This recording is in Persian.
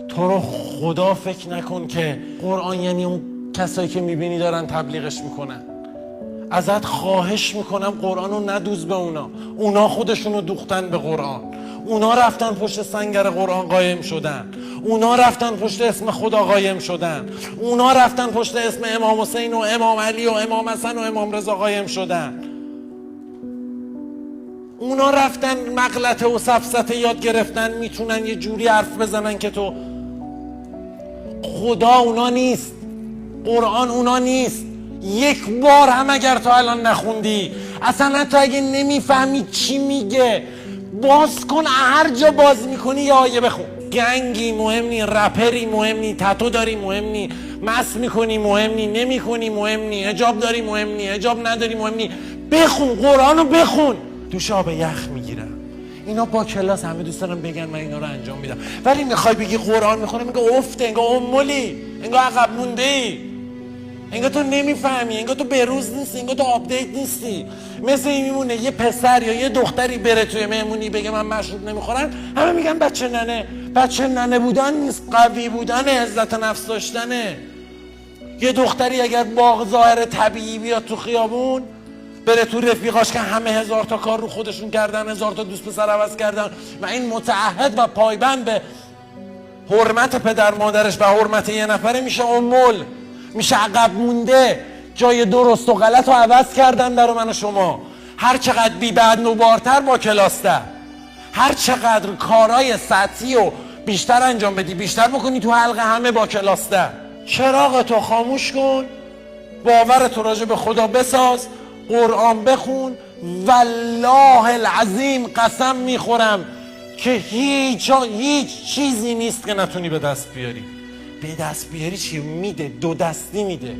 تو رو خدا فکر نکن که قرآن یعنی اون کسایی که میبینی دارن تبلیغش میکنن. ازت خواهش میکنم قرآن رو ندوز به اونا خودشونو دوختن به قرآن. اونا رفتن پشت سنگر قرآن قایم شدن. اونا رفتن پشت اسم خدا قایم شدن. اونا رفتن پشت اسم امام حسین و امام علی و امام حسن و امام رضا قایم شدن. اونا رفتن مغلطه و سفسطه یاد گرفتن، میتونن یه جوری حرف بزنن که تو. خدا اونا نیست، قرآن اونا نیست. یک بار هم اگر تا الان نخوندی، اصلا تو اگه نمیفهمی چی میگه، باز کن، هر جا باز میکنی یه آیه بخون. گنگی مهم نی، رپری مهم نی، تتو داری مهم نی، مس میکنی مهم نی، نمیکنی مهم نی، حجاب داری مهم نی، حجاب نداری مهم نی، بخون قرآنو بخون. دوش آب یخ میگیرم. اینا با کلاس همه دوست دارن بگن من اینا رو انجام میدم، ولی میخوای بگی قرآن میخونم، میگه افته، انگار امولی، انگار عقب مونده ای، انگار تو نمیفهمی، انگار تو بروز نیستی، انگار تو آپدیت نیستی. مثل این میمونه یه پسر یا یه دختری بره توی مهمونی بگه من مشروب نمیخورم، همه میگن بچه ننه. بچه ننه بودن نیست، قوی بودن، عزت نفس داشتنه. یه دختری اگر با ظاهر طبیعی بیاد تو خیابون، بره تو رفیقاش که همه 1000 تا کار رو خودشون کردن، 1000 تا دوست پسر عوض کردن و این متعهد و پایبند به حرمت پدر مادرش و حرمت یه نفره، میشه امول، میشه عقب مونده. جای درست و غلط رو عوض کردن در من و شما. هر چقدر بی بعد نوبارتر با کلاستر، هر چقدر کارهای سطحی و بیشتر انجام بدی، بیشتر بکنی تو حلقه، همه با کلاستر. چراغ تو خاموش کن، باور تو راجع به خدا بساز، قرآن بخون. والله العظیم قسم میخورم که هیچ چیزی نیست که نتونی به دست بیاری. به دست بیاری چی؟ میده، دو دستی میده.